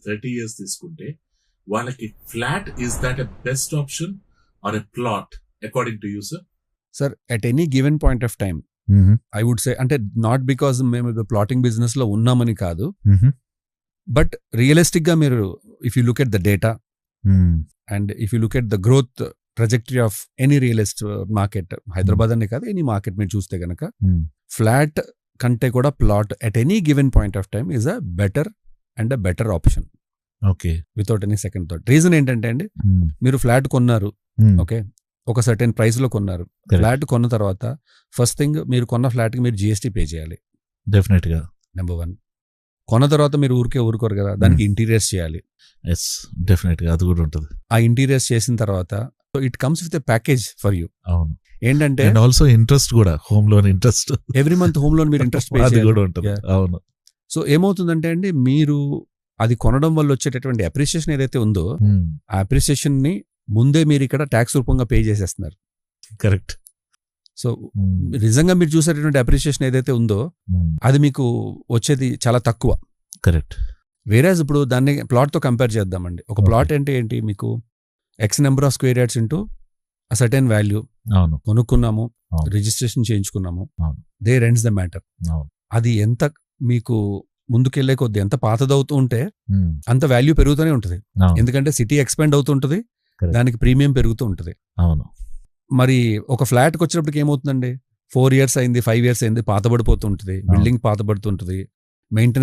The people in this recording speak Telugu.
30 years తీసుకుంటే వాళ్ళకి flat is that a best option or a plot according to you sir? Sir at any given point of time I would say, అంటే నాట్ బికాజ్ మేము ప్లాటింగ్ బిజినెస్ లో ఉన్నామని కాదు, బట్ రియలిస్టిక్ గా మీరు if you look at the data and if you look at the growth trajectory of any real estate market, Hyderabad అనే కాదు ఎనీ మార్కెట్ మీరు చూస్తే గనక ఫ్లాట్ కంటే కూడా plot at any given point of time is a better and a better option. Okay, without any second thought. Reason ఏంటంటే అండి, మీరు ఫ్లాట్ కొన్నారు, ఓకే, ఒక సర్టెన్ ప్రైస్ లో కొన్నారు. ఫ్లాట్ కొన్న తర్వాత ఫస్ట్ థింగ్ మీరు కొన్న ఫ్లాట్ కి మీరు జిఎస్టీ పే చేయాలి డెఫినెట్ గా. నెంబర్ 1. కొన్న తర్వాత మీరు ఊరుకోరు కదా, దానికి ఇంటీరియర్స్ చేయాలి. ఎస్, డెఫినెట్ గా అది కూడా ఉంటుంది. ఆ ఇంటీరియర్స్ చేసిన తర్వాత it comes with a package for you. అవును, ఏంటంటే అండ్ ఆల్సో ఇంట్రెస్ట్ కూడా, home loan interest every month home loan మీరు ఇంట్రెస్ట్ పే అది కూడా ఉంటుంది. అవును. సో ఏమవుతుందంటే అండి, మీరు అది కొనడం వల్ల వచ్చేటటువంటి అప్రిసియేషన్ ఏదైతే ఉందో ఆ అప్రిసియేషన్ ని ముందే మీరు ఇక్కడ ట్యాక్స్ రూపంగా పే చేసేస్తున్నారు. కరెక్ట్. సో నిజంగా మీరు చూసేటటువంటి అప్రిసియేషన్ ఏదైతే ఉందో అది మీకు వచ్చేది చాలా తక్కువ. కరెక్ట్. వేరేజ్ ఇప్పుడు దాన్ని ప్లాట్ తో కంపేర్ చేద్దామండి. ఒక ప్లాట్ అంటే ఏంటి, మీకు X number of square yards into a certain value. అవును, కొనుక్కున్నాము, రిజిస్ట్రేషన్ చేయించుకున్నాము, దే రెంట్స్ ద మ్యాటర్. అది ఎంత మీకు ముందుకెళ్లే కొద్ది ఎంత పాతదవుతూ ఉంటే అంత వాల్యూ పెరుగుతూనే ఉంటుంది. ఎందుకంటే సిటీ ఎక్స్పాండ్ అవుతుంటది, దానికి ప్రీమియం పెరుగుతూ ఉంటుంది. అవును. మరి ఒక ఫ్లాట్కి వచ్చినప్పటికి ఏమవుతుందండి, 4 years అయింది, 5 years అయింది, పాతబడిపోతుంటుంది, బిల్డింగ్ పాతబడుతుంటుంది, మెయింటెనెన్స్